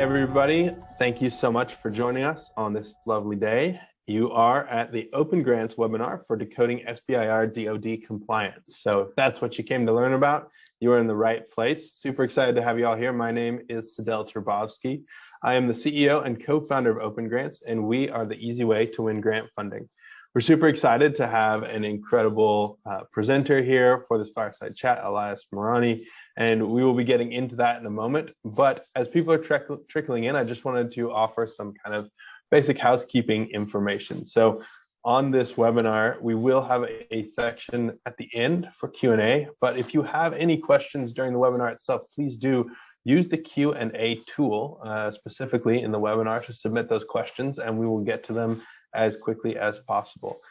everybody. Thank you so much for joining us on this lovely day. You are at the Open Grants webinar for Decoding SBIR DoD Compliance. So if that's what you came to learn about, you are in the right place. Super excited to have you all here. My name is Sadel Turbovsky. I am the CEO and co-founder of Open Grants, and we are the easy way to win grant funding. We're super excited to have an incredible presenter here for this fireside chat, Elias Morani, and we will be getting into that in a moment. But as people are trickling in, I just wanted to offer some kind of basic housekeeping information. So on this webinar, we will have a section at the end for Q&A, but if you have any questions during the webinar itself, please do use the Q&A tool specifically in the webinar to submit those questions, and we will get to them as quickly as possible.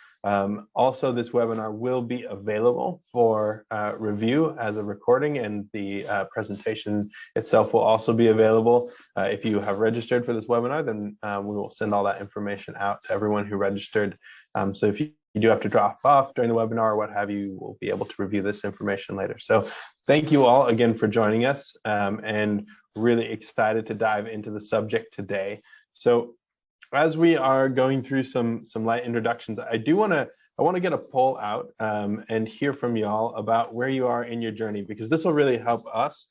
Also, this webinar will be available for review as a recording, and the presentation itself will also be available. If you have registered for this webinar, then we will send all that information out to everyone who registered. So if you do have to drop off during the webinar or what have you, we'll be able to review this information later. So thank you all again for joining us, and really excited to dive into the subject today. So as we are going through some light introductions, I want to get a poll out and hear from y'all about where you are in your journey, because this will really help us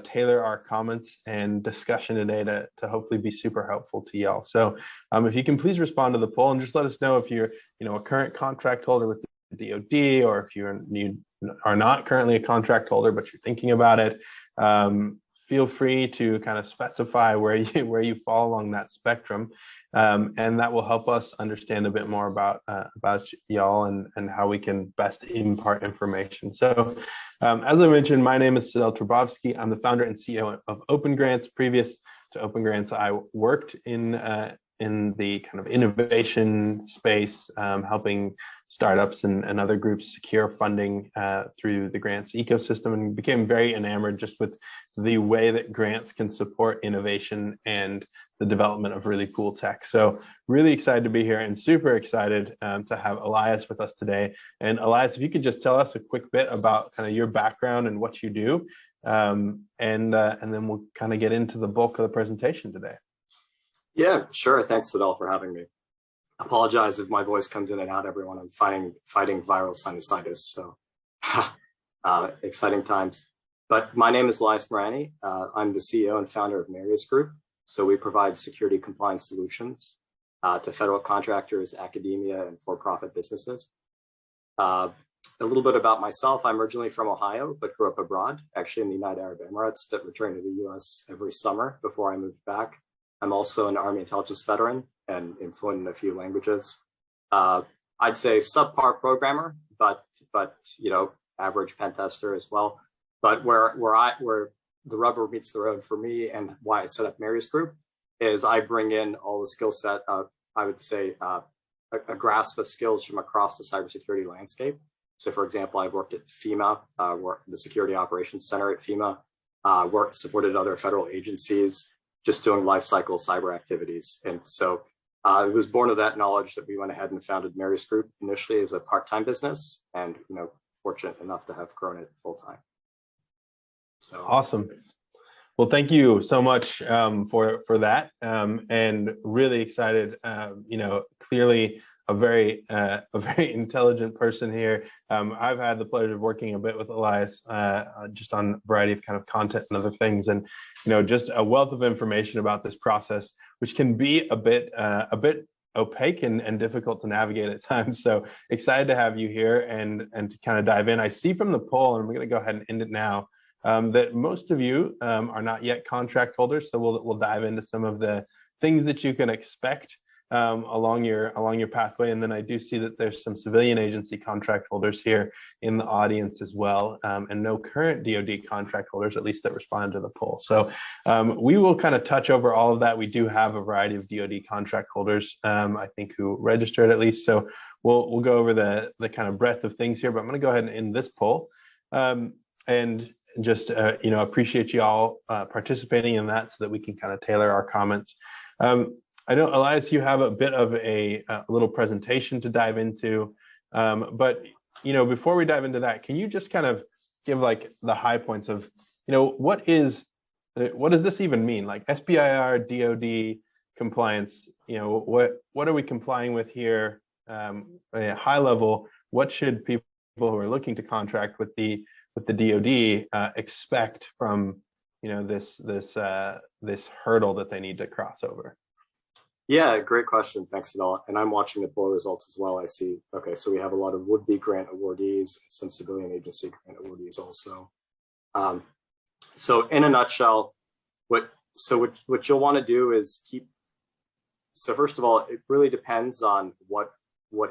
tailor our comments and discussion today to hopefully be super helpful to y'all. So if you can please respond to the poll and just let us know if you're a current contract holder with the DoD, or if you are not currently a contract holder but you're thinking about it. Feel free to kind of specify where you fall along that spectrum, and that will help us understand a bit more about y'all and how we can best impart information. So, as I mentioned, my name is Sadel Turbovsky. I'm the founder and CEO of Open Grants. Previous to Open Grants, I worked in the kind of innovation space, helping startups and other groups secure funding through the grants ecosystem, and became very enamored just with the way that grants can support innovation and the development of really cool tech. So really excited to be here, and super excited to have Elias with us today. And Elias, if you could just tell us a quick bit about kind of your background and what you do, and then we'll kind of get into the bulk of the presentation today. Yeah, sure. Thanks, Sadel, for having me. Apologize if my voice comes in and out, everyone. I'm fighting viral sinusitis, so exciting times. But my name is Elias Morani. I'm the CEO and founder of Marius Group. So we provide security compliance solutions to federal contractors, academia, and for-profit businesses. A little bit about myself. I'm originally from Ohio, but grew up abroad, actually in the United Arab Emirates, but returned to the US every summer before I moved back. I'm also an Army intelligence veteran and fluent in a few languages. I'd say subpar programmer, but average pen tester as well. But where the rubber meets the road for me, and why I set up Marius Group, is I bring in all the skill set of, I would say, a grasp of skills from across the cybersecurity landscape. So, for example, I've worked at FEMA, worked in the Security Operations Center at FEMA, supported other federal agencies, just doing lifecycle cyber activities. And so it was born of that knowledge that we went ahead and founded Marius Group initially as a part-time business, and fortunate enough to have grown it full-time. So awesome. Well, thank you so much for that, and really excited. Clearly a very intelligent person here. I've had the pleasure of working a bit with Elias, just on a variety of kind of content and other things, and just a wealth of information about this process, which can be a bit opaque and difficult to navigate at times. So excited to have you here and to kind of dive in. I see from the poll, and we're going to go ahead and end it now, that most of you are not yet contract holders. So we'll dive into some of the things that you can expect along your pathway. And then I do see that there's some civilian agency contract holders here in the audience as well, and no current DoD contract holders, at least that responded to the poll. So we will kind of touch over all of that. We do have a variety of DoD contract holders, I think, who registered at least. So we'll go over the kind of breadth of things here, but I'm going to go ahead and end this poll. And just appreciate you all participating in that, so that we can kind of tailor our comments. I know, Elias, you have a bit of a little presentation to dive into, but before we dive into that, can you just kind of give like the high points of what is what does this even mean? Like SBIR, DoD compliance, what are we complying with here? At a high level, what should people who are looking to contract with the DoD expect from this hurdle that they need to cross over? Yeah, great question. Thanks, Adal. And I'm watching the poll results as well. I see. Okay, so we have a lot of would-be grant awardees, some civilian agency grant awardees also. So in a nutshell, what you'll want to do is keep. So first of all, it really depends on what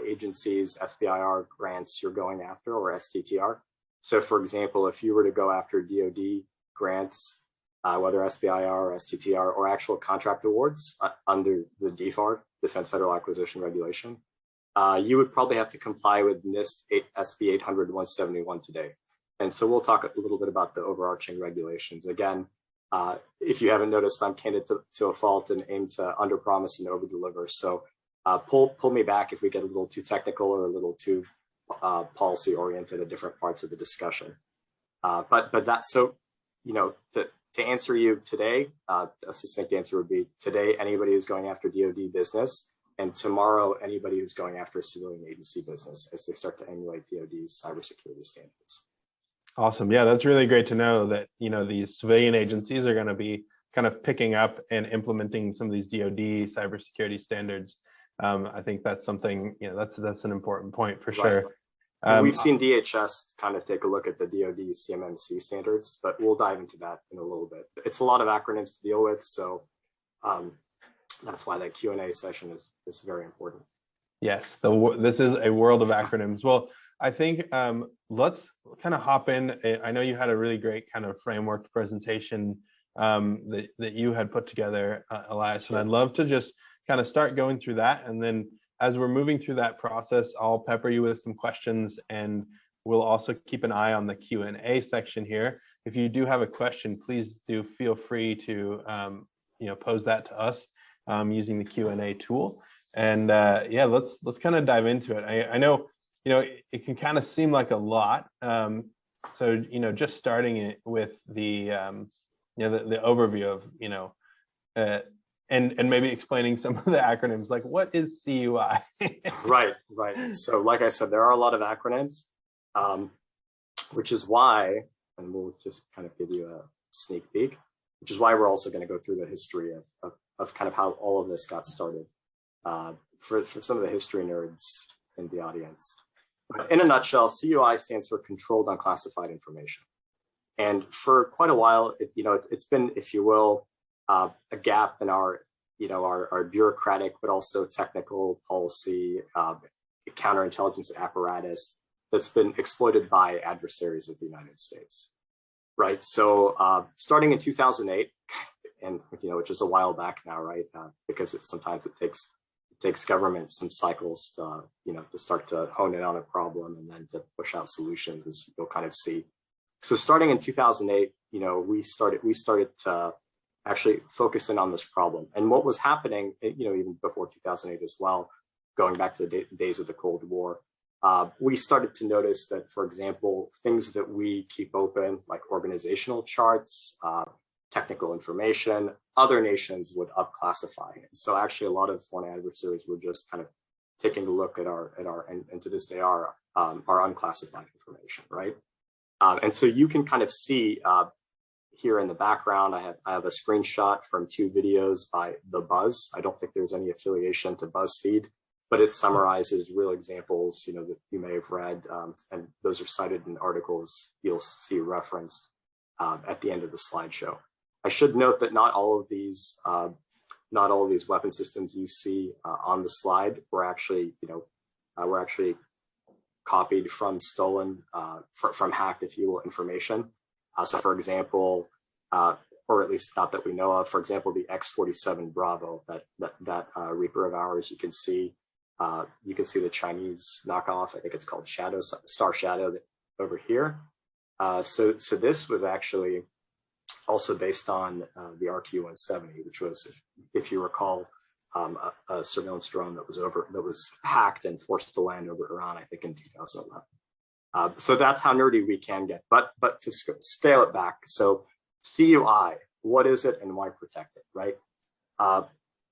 agencies SBIR grants you're going after, or STTR. So for example, if you were to go after DoD grants, whether SBIR or STTR, or actual contract awards under the DFAR, Defense Federal Acquisition Regulation, you would probably have to comply with NIST SB 800-171 today. And so we'll talk a little bit about the overarching regulations. Again, if you haven't noticed, I'm candid to a fault and aim to underpromise and overdeliver. So pull me back if we get a little too technical or a little too policy oriented at different parts of the discussion. But that's so, to answer you today, a succinct answer would be today, anybody who's going after DoD business, and tomorrow, anybody who's going after civilian agency business as they start to emulate DoD's cybersecurity standards. Awesome. Yeah, that's really great to know that, these civilian agencies are going to be kind of picking up and implementing some of these DoD cybersecurity standards. I think that's something, that's an important point for sure. We've seen DHS kind of take a look at the DoD CMMC standards, but we'll dive into that in a little bit. It's a lot of acronyms to deal with, so that's why that Q&A session is very important. Yes, this is a world of acronyms. Well, I think let's kind of hop in. I know you had a really great kind of framework presentation that you had put together, Elias, and I'd love to just kind of start going through that. And then as we're moving through that process, I'll pepper you with some questions, and we'll also keep an eye on the Q&A section here. If you do have a question, please do feel free to pose that to us using the Q&A tool. And yeah, let's kind of dive into it. I know it can kind of seem like a lot. So just starting it with the the overview of and maybe explaining some of the acronyms, like what is CUI? Right. So like I said, there are a lot of acronyms, which is why, and we'll just kind of give you a sneak peek, which is why we're also going to go through the history of kind of how all of this got started for some of the history nerds in the audience. But in a nutshell, CUI stands for Controlled Unclassified Information. And for quite a while, it's been, if you will, a gap in our bureaucratic, but also technical policy, counterintelligence apparatus that's been exploited by adversaries of the United States, right? So starting in 2008, and which is a while back now, right? Because sometimes it takes government some cycles to to start to hone in on a problem and then to push out solutions, as you'll kind of see. So starting in 2008, we started to actually focus in on this problem. And what was happening, even before 2008 as well, going back to the days of the Cold War, we started to notice that, for example, things that we keep open, like organizational charts, technical information, other nations would upclassify. And so actually a lot of foreign adversaries were just kind of taking a look at our and to this day our unclassified information, right? And so you can kind of see here in the background, I have a screenshot from 2 videos by The Buzz. I don't think there's any affiliation to BuzzFeed, but it summarizes real examples, that you may have read, and those are cited in articles you'll see referenced at the end of the slideshow. I should note that not all of these weapon systems you see on the slide were actually, copied from stolen, from hacked, if you will, information. So, for example, or at least not that we know of, for example, the X-47 Bravo, that Reaper of ours, you can see the Chinese knockoff. I think it's called Star Shadow over here. So this was actually also based on the RQ-170, which was, if you recall, a surveillance drone that was hacked and forced to land over Iran, I think in 2011. So that's how nerdy we can get. But to scale it back, so CUI, what is it and why protect it, right?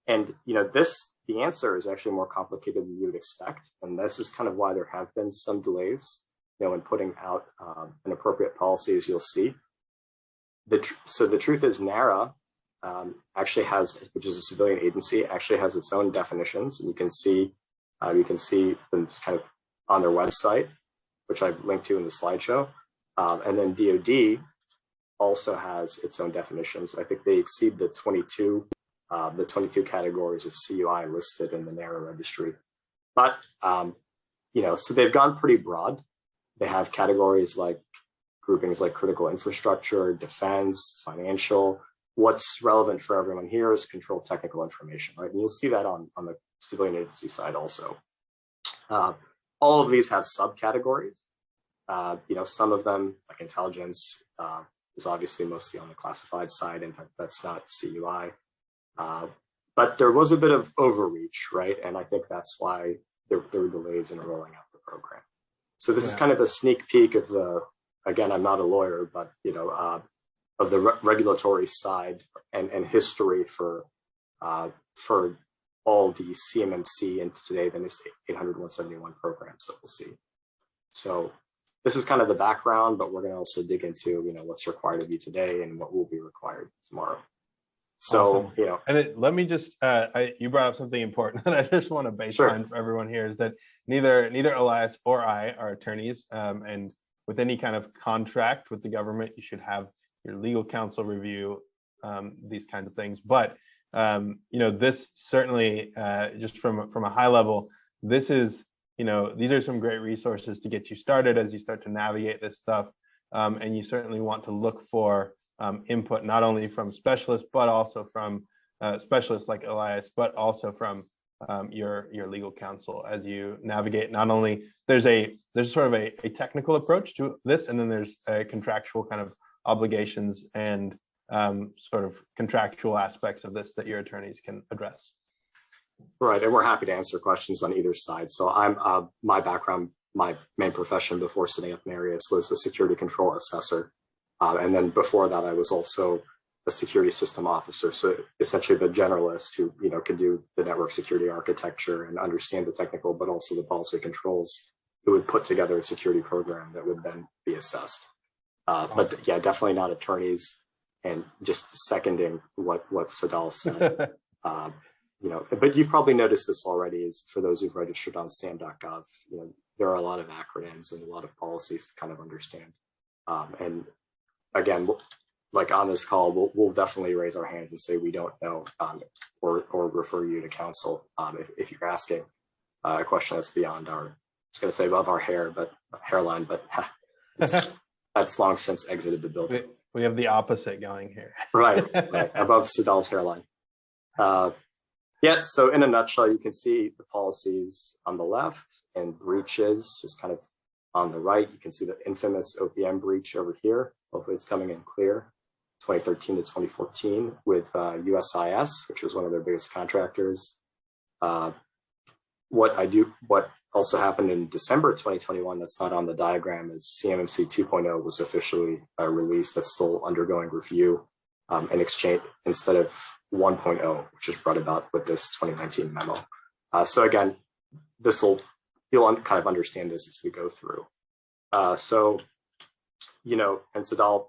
And the answer is actually more complicated than you would expect. And this is kind of why there have been some delays, in putting out an appropriate policy, as you'll see. So the truth is NARA actually has, which is a civilian agency, actually has its own definitions. And you can see them just kind of on their website, which I've linked to in the slideshow. And then DoD also has its own definitions. I think they exceed the 22 categories of CUI listed in the NARA registry. But, so they've gone pretty broad. They have categories like groupings like critical infrastructure, defense, financial. What's relevant for everyone here is control technical information, right? And you'll see that on the civilian agency side also. All of these have subcategories. Some of them, like intelligence, is obviously mostly on the classified side. In fact, that's not CUI. But there was a bit of overreach, right? And I think that's why there were delays in rolling out the program. So this is kind of a sneak peek of again, I'm not a lawyer, but, of the regulatory side and history for all the CMMC and today the NIST 800-171 programs that we'll see. So this is kind of the background, but we're going to also dig into, what's required of you today and what will be required tomorrow. So, awesome. And let me just, you brought up something important that I just want to baseline for everyone here is that neither Elias or I are attorneys. And with any kind of contract with the government, you should have your legal counsel review these kinds of things. But, this certainly, just from a high level, this is, these are some great resources to get you started as you start to navigate this stuff. And you certainly want to look for input, not only from specialists, but also from specialists like Elias, but also from your legal counsel as you navigate. Not only there's sort of a technical approach to this, and then there's a contractual kind of obligations and sort of contractual aspects of this that your attorneys can address. Right, and we're happy to answer questions on either side. So I'm my background, my main profession before setting up Marius was a security control assessor. And then before that, I was also a security system officer. So essentially the generalist who, could do the network security architecture and understand the technical, but also the policy controls, who would put together a security program that would then be assessed. But yeah, definitely not attorneys. And just seconding what Sadal said, but you've probably noticed this already is for those who've registered on SAM.gov, there are a lot of acronyms and a lot of policies to kind of understand. And again, like on this call, we'll definitely raise our hands and say we don't know, or refer you to counsel if you're asking a question that's beyond I was going to say above our hairline, but that's long since exited the building. We have the opposite going here. right, above Sadal's hairline. So in a nutshell, you can see the policies on the left and breaches just kind of on the right. You can see the infamous OPM breach over here. Hopefully it's coming in clear, 2013 to 2014 with USIS, which was one of their biggest contractors. What also happened in December 2021 that's not on the diagram is CMMC 2.0 was officially released. That's still undergoing review in exchange instead of 1.0, which was brought about with this 2019 memo. So again, you'll kind of understand this as we go through. And Sadal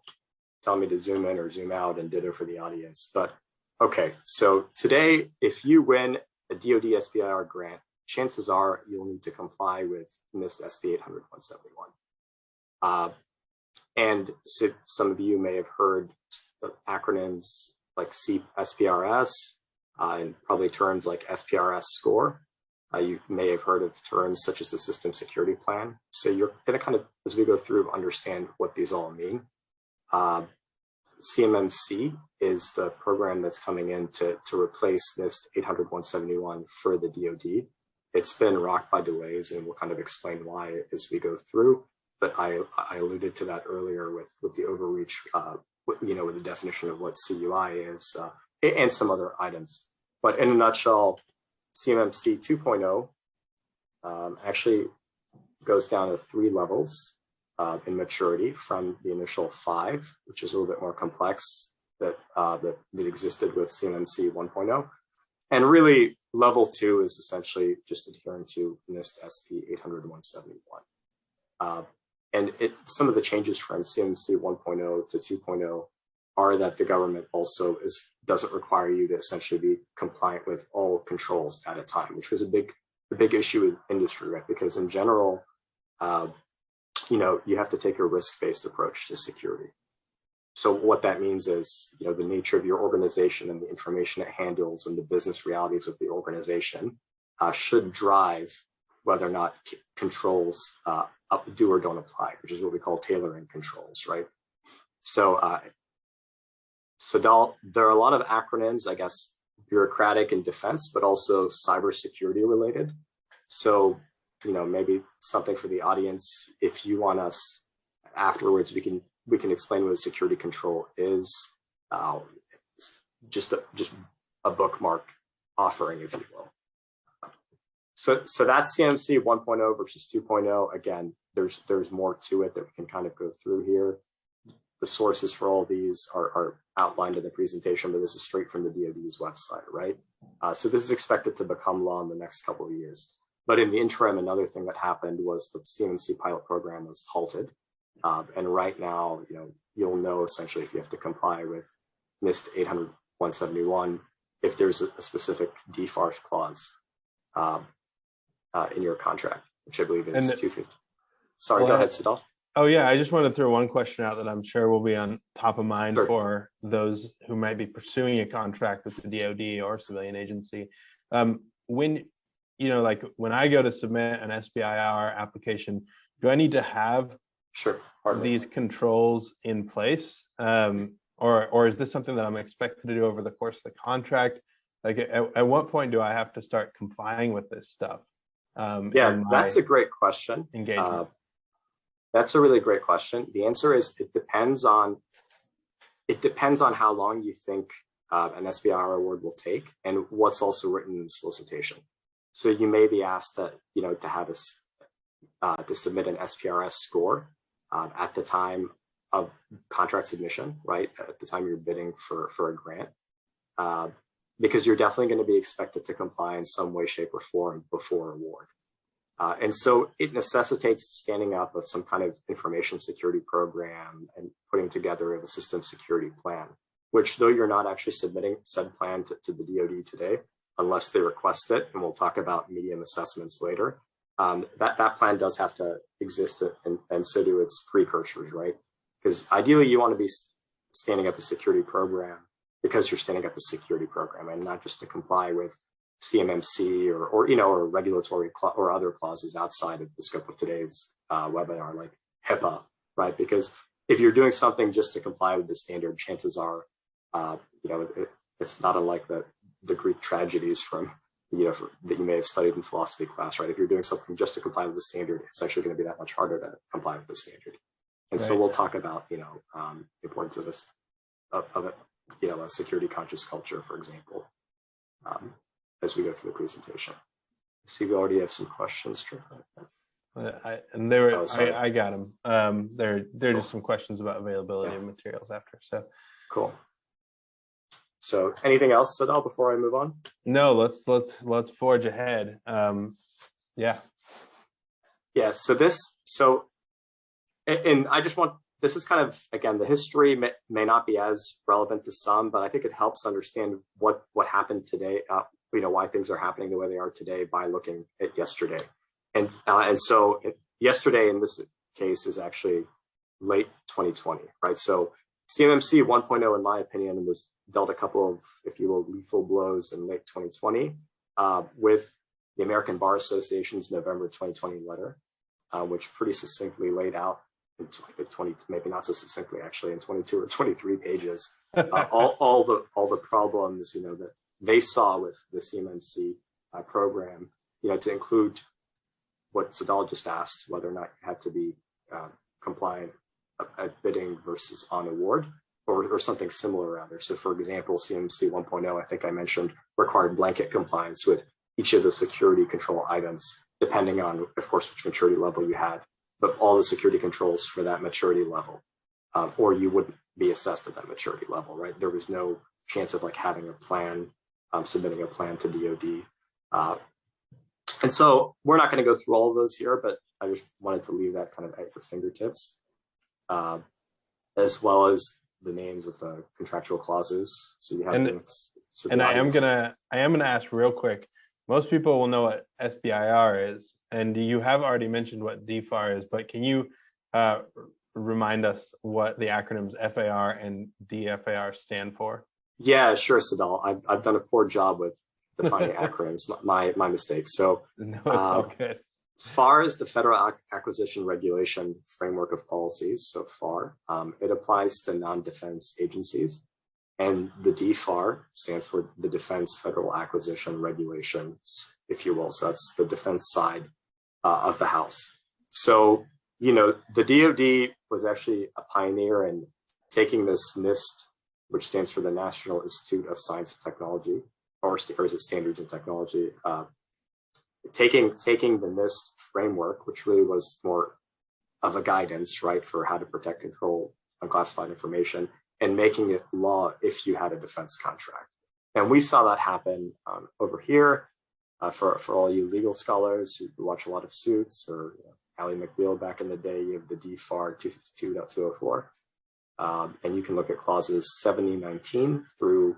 telling me to zoom in or zoom out and ditto for the audience. But okay, so today, if you win a DoD SBIR grant, chances are you'll need to comply with NIST SB 800-171. And so some of you may have heard acronyms like SPRS and probably terms like SPRS score. You may have heard of terms such as the System Security Plan. So you're going to kind of, as we go through, understand what these all mean. CMMC is the program that's coming in to replace NIST 800-171 for the DoD. It's been rocked by delays, and we'll kind of explain why as we go through. But I alluded to that earlier with the overreach, with the definition of what CUI is, and some other items. But in a nutshell, CMMC 2.0 actually goes down to 3 levels in maturity from the initial 5, which is a little bit more complex, that that existed with CMMC 1.0. And really, level 2 is essentially just adhering to NIST SP 800-171. And some of the changes from CMMC 1.0 to 2.0 are that the government also doesn't require you to essentially be compliant with all controls at a time, which was a big issue in industry, right? Because in general, you have to take a risk-based approach to security. So what that means is, the nature of your organization and the information it handles and the business realities of the organization should drive whether or not controls do or don't apply, which is what we call tailoring controls, right? So, there are a lot of acronyms, I guess, bureaucratic in defense, but also cybersecurity related. So, maybe something for the audience, if you want us afterwards, we can explain what a security control is, just a bookmark offering, if you will. So that's CMMC 1.0 versus 2.0. Again, there's more to it that we can kind of go through here. The sources for all these are outlined in the presentation, but this is straight from the DoD's website, right? So this is expected to become law in the next couple of years. But in the interim, another thing that happened was the CMMC pilot program was halted. And right now, you'll know essentially if you have to comply with NIST 800-171, if there's a specific DFARS clause in your contract, which I believe is 250. Sorry, go ahead, Sadal. Oh yeah, I just wanted to throw one question out that I'm sure will be on top of mind for those who might be pursuing a contract with the DoD or civilian agency. When I go to submit an SBIR application, do I need to have these controls in place, or is this something that I'm expected to do over the course of the contract? Like, at what point do I have to start complying with this stuff? That's a great question. Engagement. That's a really great question. The answer is it depends on how long you think an SBIR award will take and what's also written in the solicitation. So you may be asked to have to submit an SPRS score at the time of contract submission, right? At the time you're bidding for a grant, because you're definitely going to be expected to comply in some way, shape, or form before award. And so it necessitates standing up of some kind of information security program and putting together the system security plan, which, though you're not actually submitting said plan to the DoD today, unless they request it, and we'll talk about medium assessments later, that plan does have to exist, and so do its precursors, right? Because ideally you want to be standing up a security program because you're standing up a security program and not just to comply with CMMC or regulatory or other clauses outside of the scope of today's webinar, like HIPAA, right? Because if you're doing something just to comply with the standard, chances are, it's not unlike the Greek tragedies from, that you may have studied in philosophy class, right? If you're doing something just to comply with the standard, it's actually going to be that much harder to comply with the standard. And so we'll talk about, the importance of a security conscious culture, for example, as we go through the presentation. See, we already have some questions. I got them. There are just some questions about availability of materials after. So cool. So anything else, Sadal, before I move on? No, let's forge ahead. And I just want, this is kind of, again, the history may not be as relevant to some, but I think it helps understand what happened today, why things are happening the way they are today by looking at yesterday. And so yesterday in this case is actually late 2020, right? So CMMC 1.0, in my opinion, was dealt a couple of, if you will, lethal blows in late 2020 with the American Bar Association's November 2020 letter, which pretty succinctly laid out, I think 20, maybe not so succinctly actually, in 22 or 23 pages, all the problems that they saw with the CMMC program, to include what Sadal just asked, whether or not you had to be compliant at bidding versus on award, or something similar rather. So for example, CMMC 1.0, I think I mentioned, required blanket compliance with each of the security control items, depending on, of course, which maturity level you had, but all the security controls for that maturity level, or you be assessed at that maturity level, right? There was no chance of like having a plan, submitting a plan to DoD. And so we're not going to go through all of those here, but I just wanted to leave that kind of at your fingertips, as well as the names of the contractual clauses. So you have links. And I am gonna ask real quick. Most people will know what SBIR is, and you have already mentioned what DFAR is, but can you remind us what the acronyms FAR and DFAR stand for? Yeah, sure, Sadal. I've done a poor job with defining acronyms. My mistake. So no, it's all good. As far as the Federal Acquisition Regulation framework of policies, so FAR, it applies to non-defense agencies. And the DFAR stands for the Defense Federal Acquisition Regulations, if you will. So that's the defense side of the house. So, you know, the DoD was actually a pioneer in taking this NIST, which stands for the National Institute of Science and Technology, or is it Standards and Technology, taking the NIST framework, which really was more of a guidance, right, for how to protect, control unclassified information, and making it law if you had a defense contract. And we saw that happen over here. For all you legal scholars who watch a lot of Suits, or Ally McBeal back in the day, you have the DFAR 252.204. And you can look at clauses 7019 through,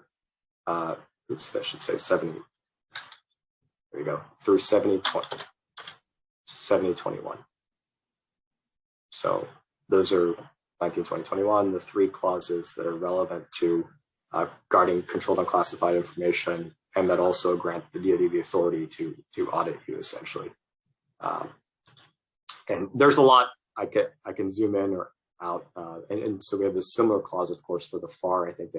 I should say 70. There you go, through 7021. So those are 19, 20, 21, the three clauses that are relevant to guarding controlled unclassified information, and that also grant the DoD the authority to audit you, essentially. And there's a lot I can zoom in or out, and so we have this similar clause, of course, for the FAR. I think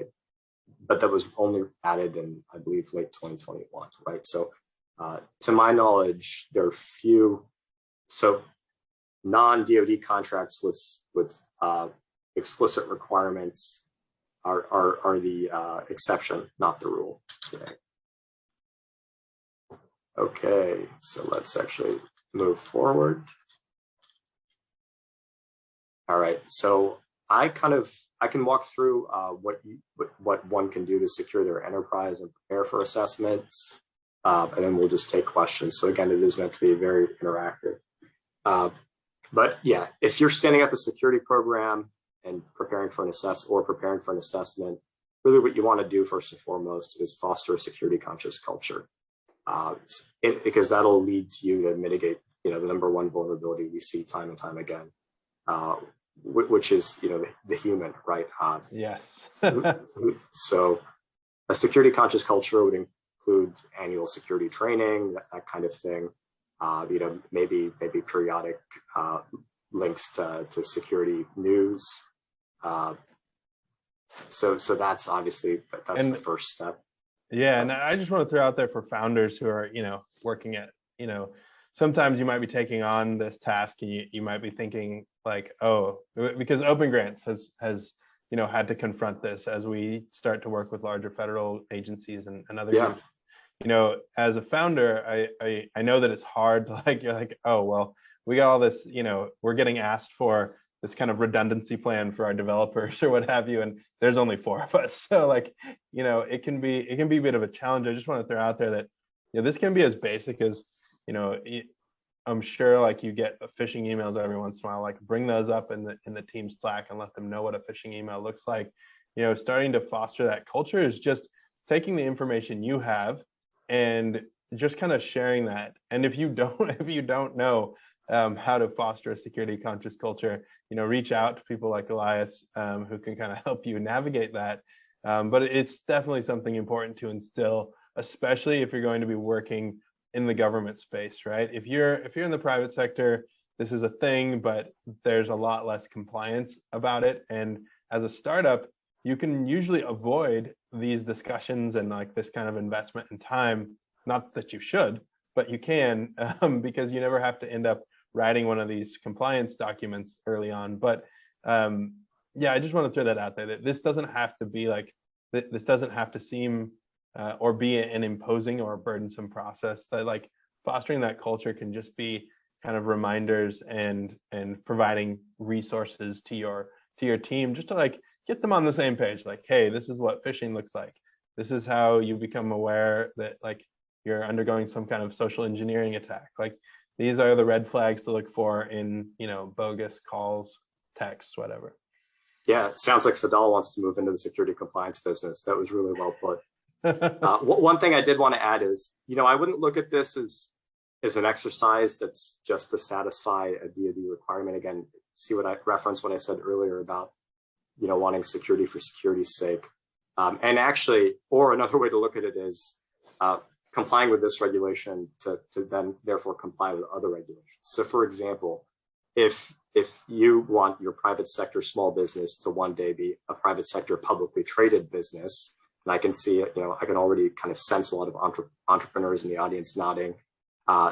but that was only added in, I believe, late 2021, right? So, to my knowledge, there are few. So, non-DoD contracts with explicit requirements are the exception, not the rule today. Okay, so let's actually move forward. All right, so I can walk through what one can do to secure their enterprise and prepare for assessments, and then we'll just take questions. So again, it is meant to be very interactive. But yeah, if you're standing up a security program and preparing for an assessment, really what you want to do first and foremost is foster a security conscious culture, because that'll lead to you to mitigate, the number one vulnerability we see time and time again, which is, the human, right? Yes. So a security conscious culture would include annual security training, that kind of thing. Maybe periodic links to security news. So that's obviously the first step. Yeah, and I just want to throw out there for founders who are, working at, sometimes you might be taking on this task and you might be thinking like, oh, because Open Grants has had to confront this as we start to work with larger federal agencies and other groups. As a founder, I know that it's hard to you're like, oh, well, we got all this, we're getting asked for this kind of redundancy plan for our developers or what have you, and there's only 4 of us. So it can be a bit of a challenge. I just want to throw out there that, this can be as basic as, I'm sure you get phishing emails every once in a while, bring those up in the team Slack and let them know what a phishing email looks like. Starting to foster that culture is just taking the information you have and just kind of sharing that. And if you don't know how to foster a security conscious culture, reach out to people like Elias, who can kind of help you navigate that. But it's definitely something important to instill, especially if you're going to be working in the government space, right? If you're in the private sector, this is a thing, but there's a lot less compliance about it. And as a startup, you can usually avoid these discussions and this kind of investment in time. Not that you should, but you can, because you never have to end up writing one of these compliance documents early on. But yeah, I just want to throw that out there, that this doesn't have to be this doesn't have to seem or be an imposing or a burdensome process. That fostering that culture can just be kind of reminders and providing resources to your team, just to get them on the same page. Like, hey, this is what phishing looks like. This is how you become aware that like you're undergoing some kind of social engineering attack. Like these are the red flags to look for in, bogus calls, texts, whatever. Yeah, it sounds like Sadal wants to move into the security compliance business. That was really well put. One thing I did want to add is, I wouldn't look at this as an exercise that's just to satisfy a DoD requirement. Again, see what I referenced when I said earlier about, wanting security for security's sake. And actually, or another way to look at it is complying with this regulation to then therefore comply with other regulations. So for example, if you want your private sector small business to one day be a private sector publicly traded business, and I can see it, I can already kind of sense a lot of entrepreneurs in the audience nodding,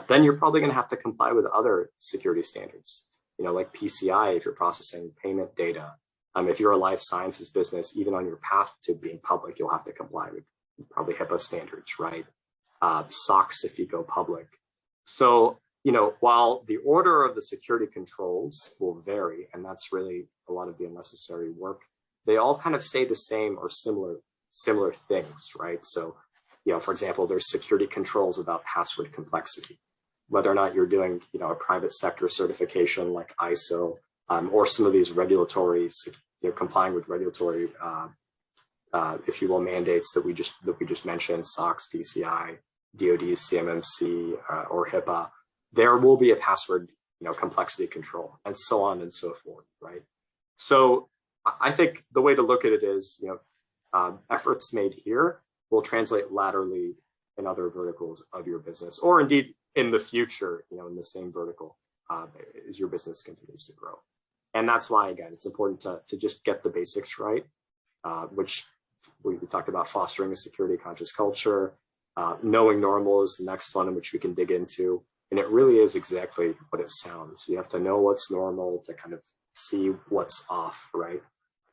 then you're probably going to have to comply with other security standards, like PCI if you're processing payment data. If you're a life sciences business, even on your path to being public, you'll have to comply with probably HIPAA standards, right? SOX if you go public. So, while the order of the security controls will vary, and that's really a lot of the unnecessary work, they all kind of say the same or similar things, right? So, for example, there's security controls about password complexity, whether or not you're doing, a private sector certification like ISO, or some of these regulatory, complying with regulatory, if you will, mandates that we just mentioned, SOX, PCI, DoD, CMMC, or HIPAA. There will be a password, complexity control, and so on and so forth, right? So I think the way to look at it is, efforts made here will translate laterally in other verticals of your business, or indeed in the future, in the same vertical as your business continues to grow. And that's why, again, it's important to just get the basics right, which we talked about fostering a security conscious culture. Knowing normal is the next one in which we can dig into. And it really is exactly what it sounds. You have to know what's normal to kind of see what's off, right?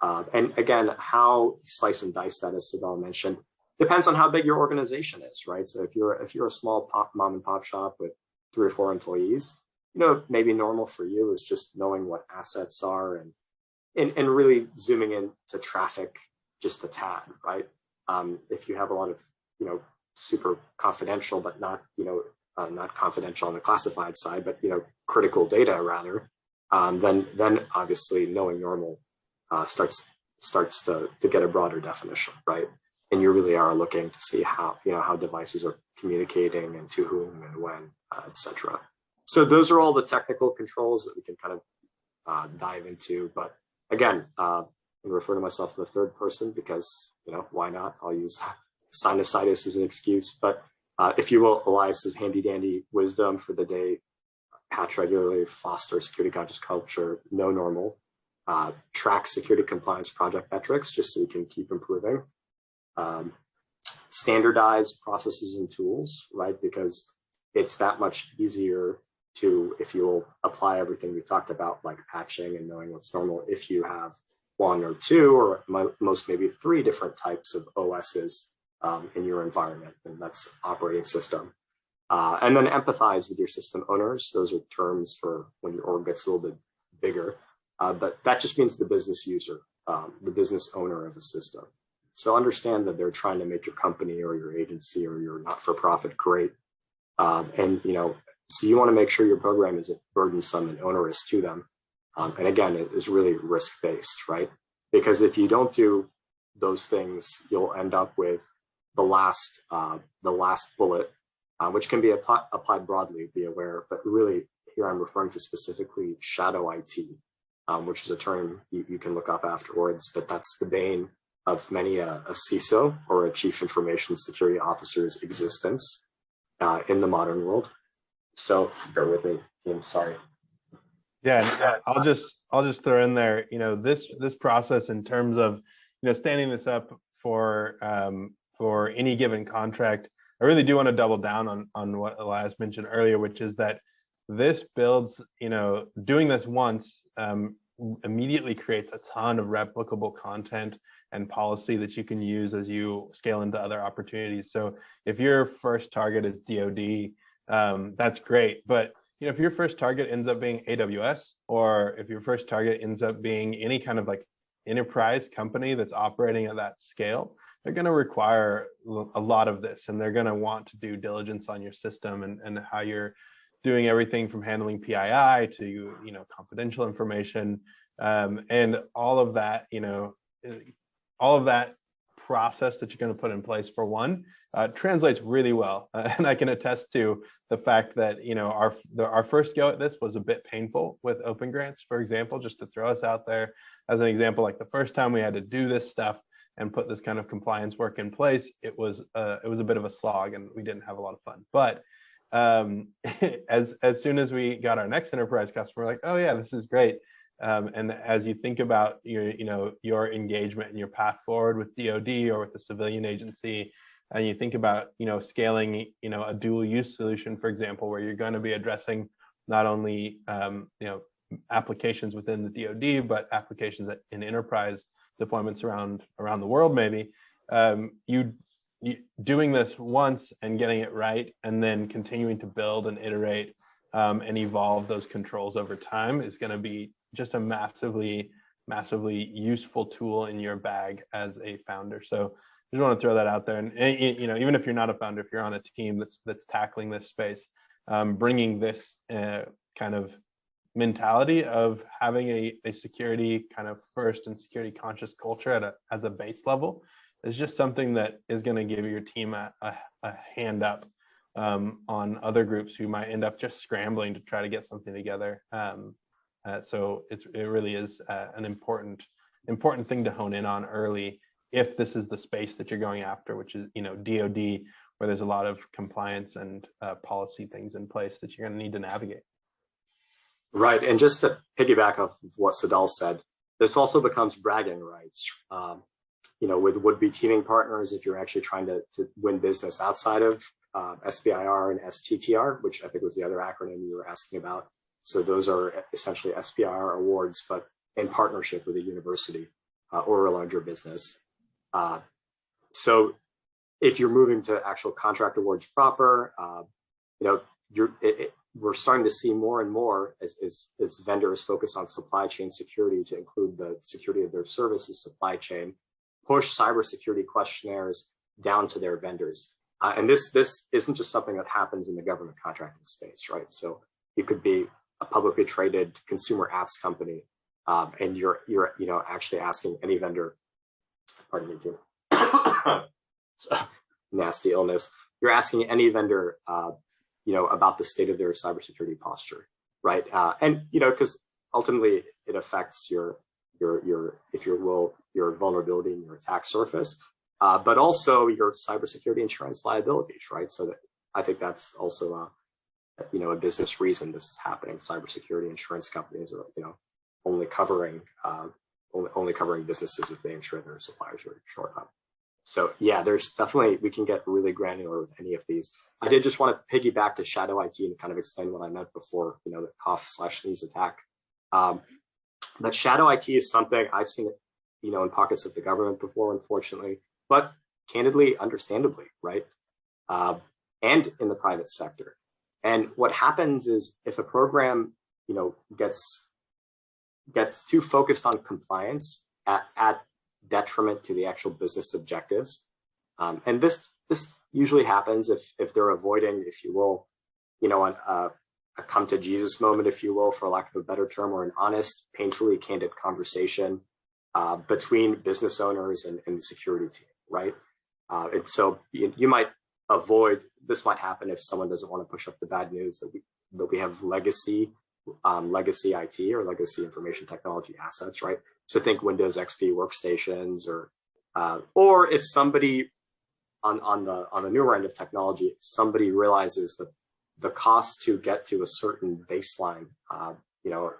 And again, how you slice and dice that, as Sadal mentioned, depends on how big your organization is, right? So if you're a small mom and pop shop with 3 or 4 employees, maybe normal for you is just knowing what assets are and really zooming in to traffic just a tad, right? If you have a lot of, super confidential, but not, not confidential on the classified side, but, critical data rather, then obviously knowing normal starts to get a broader definition, right? And you really are looking to see how, how devices are communicating and to whom and when, et cetera. So those are all the technical controls that we can kind of dive into. But again, I refer to myself in the third person because, why not? I'll use sinusitis as an excuse. But if you will, Elias's handy dandy wisdom for the day: patch regularly, foster security conscious culture, know normal, track security compliance project metrics just so you can keep improving, standardize processes and tools, right? Because it's that much easier to, if you will, apply everything we talked about, like patching and knowing what's normal, if you have 1 or 2 or most maybe 3 different types of OSs in your environment, and that's operating system. And then empathize with your system owners. Those are terms for when your org gets a little bit bigger, but that just means the business user, the business owner of the system. So understand that they're trying to make your company or your agency or your not-for-profit great. And, so you want to make sure your program isn't burdensome and onerous to them. And again, it is really risk-based, right? Because if you don't do those things, you'll end up with the last bullet, which can be applied broadly, be aware. But really, here I'm referring to specifically shadow IT, which is a term you can look up afterwards. But that's the bane of many a CISO or a chief information security officer's existence in the modern world. So bear with me, team. Sorry. Yeah, I'll just throw in there, this process in terms of, standing this up for any given contract. I really do want to double down on what Elias mentioned earlier, which is that this builds, doing this once immediately creates a ton of replicable content and policy that you can use as you scale into other opportunities. So if your first target is DoD, that's great. But if your first target ends up being AWS, or if your first target ends up being any kind of like enterprise company that's operating at that scale, they're going to require a lot of this, and they're going to want to do diligence on your system and how you're doing everything from handling PII to, you know, confidential information, and all of that, you know, all of that process that you're going to put in place for one translates really well. And I can attest to the fact that, you know, our first go at this was a bit painful with Open Grants, for example, just to throw us out there as an example. Like the first time we had to do this stuff and put this kind of compliance work in place, it was a bit of a slog, and we didn't have a lot of fun. But as soon as we got our next enterprise customer, like, oh yeah, this is great. And as you think about your engagement and your path forward with DoD or with the civilian agency, and you think about, you know, scaling, you know, a dual use solution, for example, where you're going to be addressing not only you know, applications within the DoD, but applications in enterprise deployments around the world, maybe you doing this once and getting it right, and then continuing to build and iterate and evolve those controls over time is going to be just a massively useful tool in your bag as a founder. So I just want to throw that out there. And you know, even if you're not a founder, if you're on a team that's tackling this space, bringing this kind of mentality of having a security kind of first and security conscious culture as a base level is just something that is going to give your team a hand up on other groups who might end up just scrambling to try to get something together. So it really is an important thing to hone in on early if this is the space that you're going after, which is, you know, DoD, where there's a lot of compliance and policy things in place that you're going to need to navigate. Right, and just to piggyback off of what Sadal said, this also becomes bragging rights. You know, with would-be teaming partners, if you're actually trying to win business outside of SBIR and STTR, which I think was the other acronym you were asking about. So those are essentially SBIR awards, but in partnership with a university or a larger business. So if you're moving to actual contract awards proper, you know, we're starting to see more and more as vendors focus on supply chain security to include the security of their services supply chain, push cybersecurity questionnaires down to their vendors. And this isn't just something that happens in the government contracting space, right? So you could be a publicly traded consumer apps company, and you're you know, actually asking any vendor, pardon me, too, it's a nasty illness. You're asking any vendor, you know, about the state of their cybersecurity posture, right? And you know, because ultimately it affects your, if you will, your vulnerability in your attack surface, but also your cybersecurity insurance liabilities, right? So that, I think that's also you know, a business reason this is happening. Cybersecurity insurance companies are, you know, only covering businesses if they insure their suppliers are short up. So yeah, there's definitely, we can get really granular with any of these. I did just want to piggyback to Shadow IT and kind of explain what I meant before, you know, the cough/sneeze attack. But Shadow IT is something I've seen it, you know, in pockets of the government before, unfortunately, but candidly, understandably, right? And in the private sector. And what happens is if a program, you know, gets too focused on compliance at detriment to the actual business objectives, and this usually happens if they're avoiding, if you will, you know, a come to Jesus moment, if you will, for lack of a better term, or an honest, painfully candid conversation between business owners and the security team, right? And so you might avoid, this might happen if someone doesn't want to push up the bad news that we have legacy IT or legacy information technology assets, right? So think Windows XP workstations, or if somebody on the newer end of technology, somebody realizes that the cost to get to a certain baseline, you know,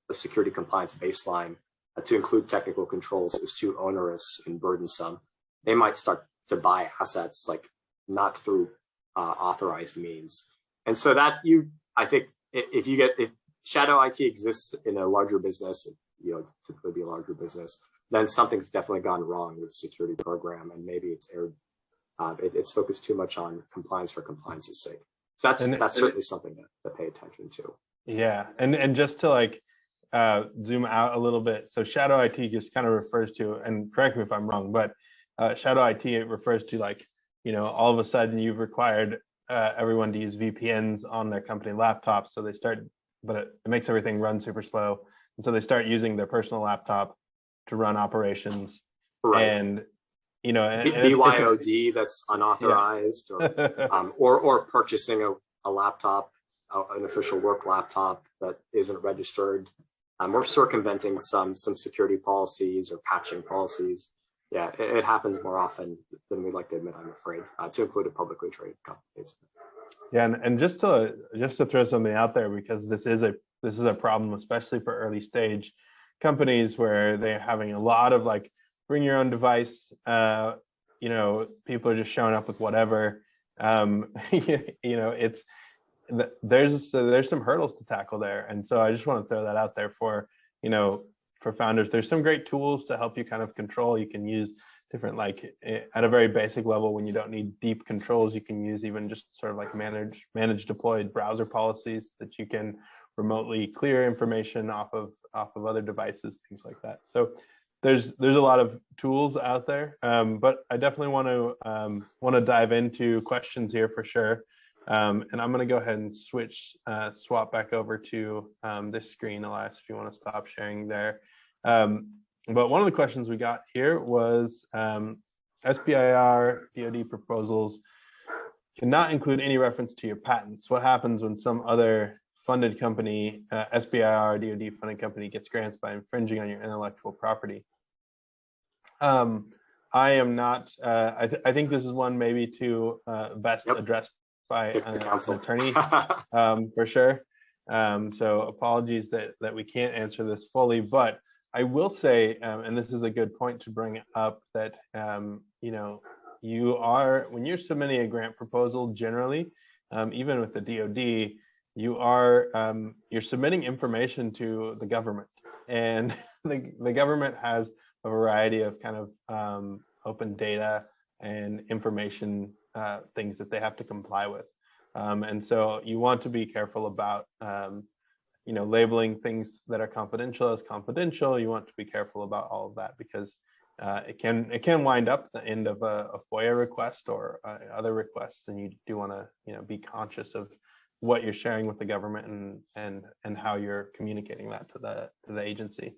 a security compliance baseline to include technical controls is too onerous and burdensome, they might start to buy assets like not through authorized means. And so that I think if Shadow IT exists in a larger business, you know, typically be a larger business, then something's definitely gone wrong with the security program, and maybe it's focused too much on compliance for compliance's sake. So that's certainly something to pay attention to. Yeah, and just to like zoom out a little bit. So shadow IT just kind of refers to, and correct me if I'm wrong, but shadow IT, it refers to like, all of a sudden you've required everyone to use VPNs on their company laptops. So they start, but it makes everything run super slow. And so they start using their personal laptop to run operations. Right. And, BYOD that's unauthorized, or purchasing a laptop, an official work laptop that isn't registered, or circumventing some security policies or patching policies. Yeah, it happens more often than we'd like to admit, I'm afraid, to include a publicly traded companies. Yeah, and just to throw something out there, because this is a problem, especially for early stage companies where they're having a lot of like bring your own device. People are just showing up with whatever. It's there's some hurdles to tackle there, and so I just want to throw that out there for founders. There's some great tools to help you kind of control. You can use different, like at a very basic level, when you don't need deep controls, you can use even just sort of like manage deployed browser policies that you can remotely clear information off of other devices, things like that. So there's a lot of tools out there, but I definitely want to dive into questions here for sure. And I'm going to go ahead and swap back over to this screen, Elias, if you want to stop sharing there. But one of the questions we got here was SBIR DoD proposals cannot include any reference to your patents. What happens when some other funded company, SBIR DoD funded company, gets grants by infringing on your intellectual property? I am not. I think this is one maybe to best addressed by an attorney for sure. So apologies that we can't answer this fully, but I will say, and this is a good point to bring up, that you are, when you're submitting a grant proposal, generally, even with the DoD, you're submitting information to the government, and the government has a variety of kind of open data and information things that they have to comply with. And so you want to be careful about labeling things that are confidential as confidential. You want to be careful about all of that, because it can wind up at the end of a FOIA request or other requests, and you do want to be conscious of what you're sharing with the government and how you're communicating that to the agency.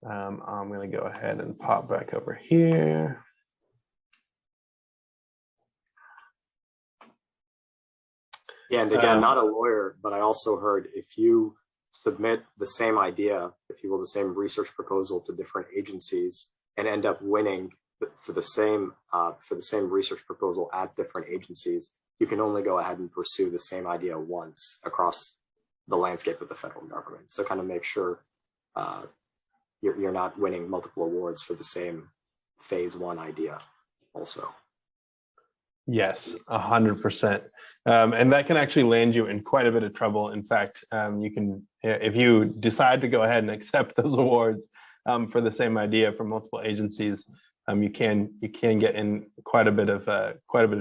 I'm going to go ahead and pop back over here. Yeah, and again, not a lawyer, but I also heard if you submit the same idea, if you will, the same research proposal to different agencies and end up winning for the same research proposal at different agencies, you can only go ahead and pursue the same idea once across the landscape of the federal government. So kind of make sure you're not winning multiple awards for the same phase one idea also. Yes, 100%. And that can actually land you in quite a bit of trouble. In fact, you can, if you decide to go ahead and accept those awards for the same idea from multiple agencies, you can get in quite a bit of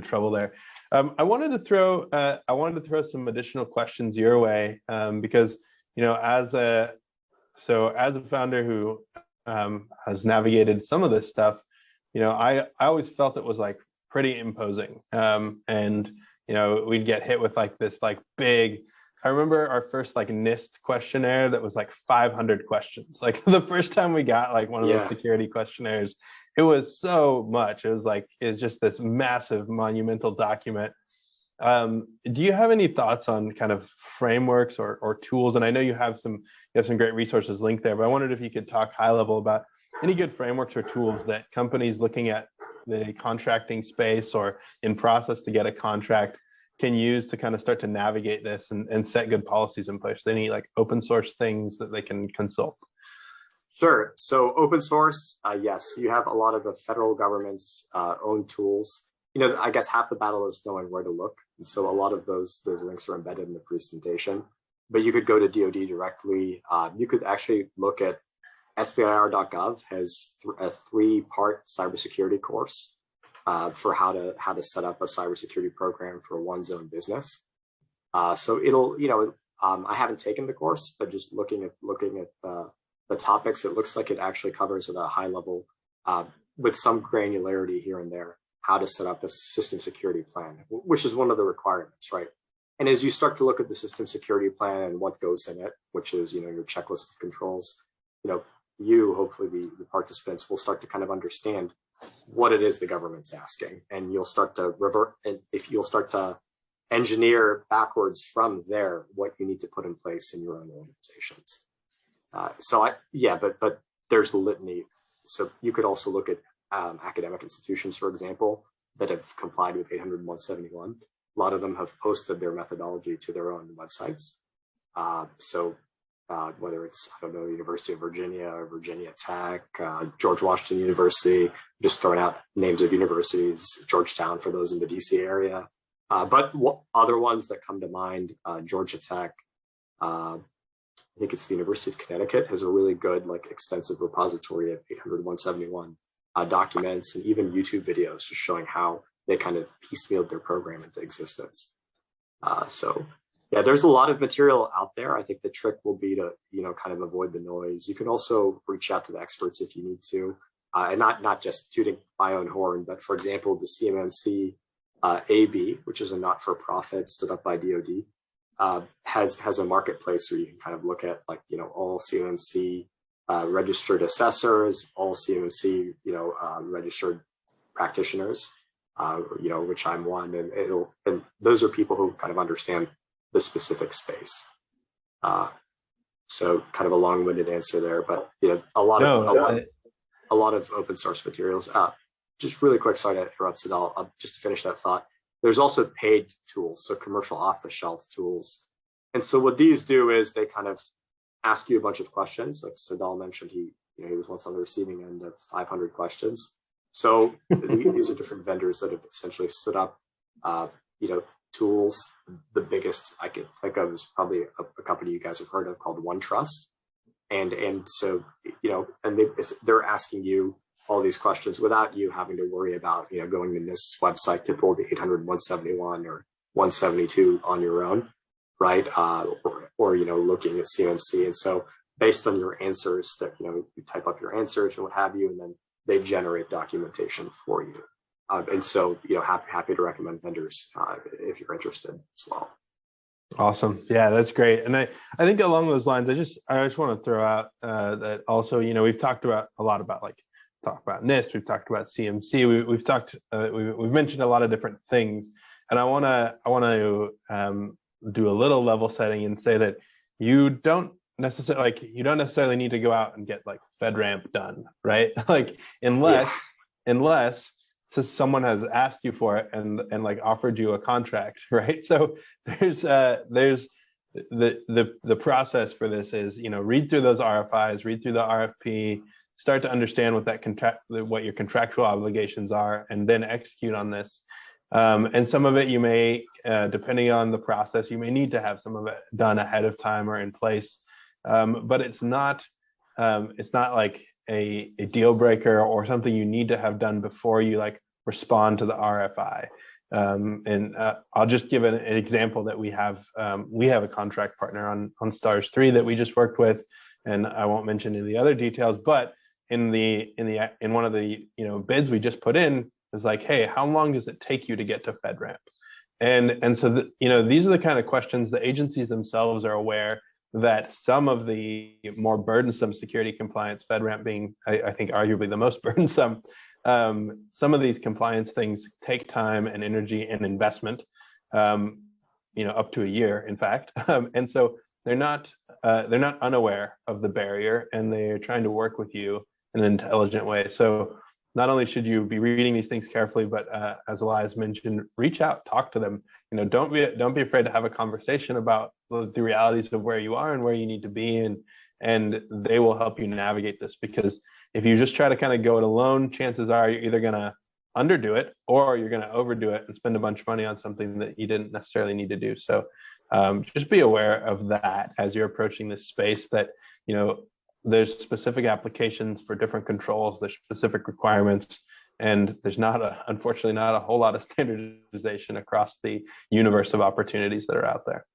trouble there. I wanted to throw some additional questions your way, because as a founder who has navigated some of this stuff, I always felt it was like pretty imposing, and we'd get hit with like this big. I remember our first NIST questionnaire that was 500 questions. Like the first time we got one of those security questionnaires, it was so much. It was just this massive monumental document. Do you have any thoughts on kind of frameworks or tools? And I know you have some great resources linked there, but I wondered if you could talk high level about any good frameworks or tools that companies looking at the contracting space or in process to get a contract can use to kind of start to navigate this and set good policies in place. Any open source things that they can consult? Sure. So open source, yes, you have a lot of the federal government's own tools. I guess half the battle is knowing where to look. And so a lot of those links are embedded in the presentation, but you could go to DoD directly. You could actually look at SBIR.gov has a 3-part cybersecurity course for how to set up a cybersecurity program for one's own business. So it'll, I haven't taken the course, but just looking at the topics, it looks like it actually covers at a high level with some granularity here and there how to set up a system security plan, which is one of the requirements, right? And as you start to look at the system security plan and what goes in it, which is your checklist of controls, hopefully the participants will start to kind of understand what it is the government's asking, and you'll start to revert, and if you'll start to engineer backwards from there what you need to put in place in your own organizations. But there's a litany. So you could also look at academic institutions, for example, that have complied with 800-171. A lot of them have posted their methodology to their own websites. Whether it's, University of Virginia or Virginia Tech, George Washington University, just throwing out names of universities, Georgetown for those in the DC area. But other ones that come to mind, Georgia Tech, I think it's the University of Connecticut has a really good, extensive repository of 800-171 documents and even YouTube videos just showing how they kind of piecemealed their program into existence. Yeah, there's a lot of material out there. I think the trick will be to, kind of avoid the noise. You can also reach out to the experts if you need to, and not just tooting my own horn, but for example, the CMMC AB, which is a not-for-profit stood up by DoD, has a marketplace where you can kind of look at all CMMC registered assessors, all CMMC registered practitioners, which I'm one, and those are people who kind of understand the specific space. So kind of a long-winded answer there, but a lot of open source materials. Just really quick, sorry to interrupt, Sadal, just to finish that thought. There's also paid tools, so commercial off-the-shelf tools. And so what these do is they kind of ask you a bunch of questions. Like Sadal mentioned, he was once on the receiving end of 500 questions. So these are different vendors that have essentially stood up, tools. The biggest I could think of is probably a company you guys have heard of called OneTrust. And so, and they're asking you all these questions without you having to worry about, going to NIST's website to pull the 800-171 or 172 on your own, right? Or looking at CMMC. And so based on your answers that, you type up your answers and what have you, and then they generate documentation for you. And so, happy to recommend vendors if you're interested as well. Awesome. Yeah, that's great. And I think along those lines, I just want to throw out that also, we've talked about a lot about talk about NIST, we've talked about CMC, we've mentioned a lot of different things. And I want to do a little level setting and say that you don't necessarily need to go out and get FedRAMP done, right? Unless someone has asked you for it and offered you a contract, right? So there's the process for this is, read through those RFIs, read through the RFP, start to understand what your contractual obligations are, and then execute on this. And some of it you may, depending on the process, you may need to have some of it done ahead of time or in place. But it's not like a deal breaker or something you need to have done before you respond to the RFI. And I'll just give an example that we have a contract partner on STARS 3 that we just worked with, and I won't mention any of the other details, but in one of the bids we just put in, it was like, hey, how long does it take you to get to FedRAMP? And so these are the kind of questions the agencies themselves are aware that some of the more burdensome security compliance, FedRAMP being, I think, arguably the most burdensome, some of these compliance things take time and energy and investment, up to a year, in fact. And so they're not unaware of the barrier, and they're trying to work with you in an intelligent way. So not only should you be reading these things carefully, but as Elias mentioned, reach out, talk to them. Don't be afraid to have a conversation about the realities of where you are and where you need to be, and they will help you navigate this. Because if you just try to kind of go it alone, chances are you're either going to underdo it or you're going to overdo it and spend a bunch of money on something that you didn't necessarily need to do. So just be aware of that as you're approaching this space, that there's specific applications for different controls, there's specific requirements, And there's unfortunately not a whole lot of standardization across the universe of opportunities that are out there.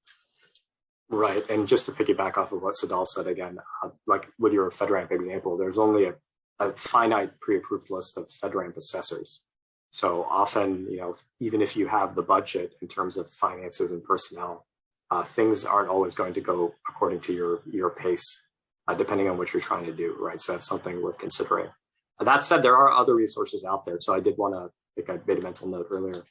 Right. And just to piggyback off of what Sadal said again, like with your FedRAMP example, there's only a finite pre-approved list of FedRAMP assessors. So often, even if you have the budget in terms of finances and personnel, things aren't always going to go according to your pace, depending on what you're trying to do, right? So that's something worth considering. That said, there are other resources out there. So I did want to, I made a mental note earlier.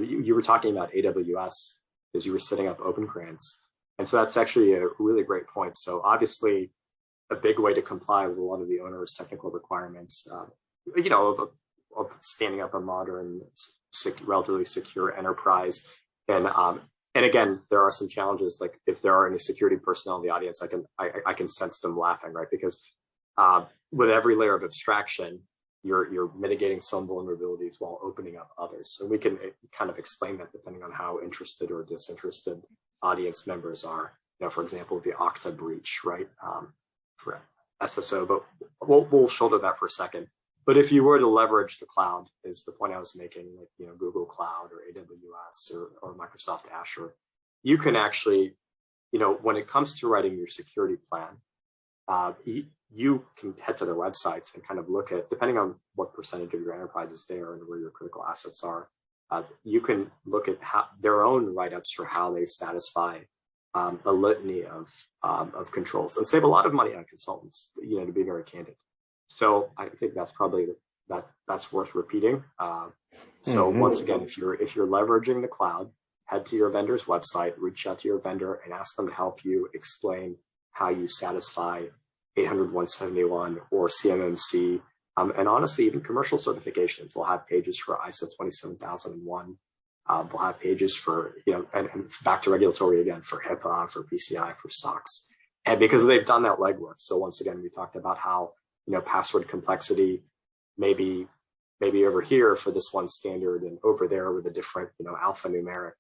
You were talking about AWS as you were setting up Open Grants. And so that's actually a really great point. So obviously, a big way to comply with a lot of the onerous technical requirements, of standing up a modern, relatively secure enterprise. And again, there are some challenges. Like if there are any security personnel in the audience, I can sense them laughing, right? Because with every layer of abstraction, you're mitigating some vulnerabilities while opening up others. So we can kind of explain that depending on how interested or disinterested audience members are. For example, the Okta breach, right? For SSO, but we'll shoulder that for a second. But if you were to leverage the cloud, is the point I was making, like Google Cloud or AWS or Microsoft Azure, you can actually, when it comes to writing your security plan, you can head to their websites and kind of look at, depending on what percentage of your enterprise is there and where your critical assets are, you can look at their own write-ups for how they satisfy a litany of controls, and save a lot of money on consultants, to be very candid. So I think that's probably that's worth repeating. So once again, if you're leveraging the cloud, head to your vendor's website, reach out to your vendor and ask them to help you explain how you satisfy 800-171 or CMMC, and honestly, even commercial certifications. They'll have pages for ISO 27001. They'll have pages for, and back to regulatory again, for HIPAA, for PCI, for SOX. And because they've done that legwork. So once again, we talked about how, password complexity maybe over here for this one standard and over there with a different, alphanumeric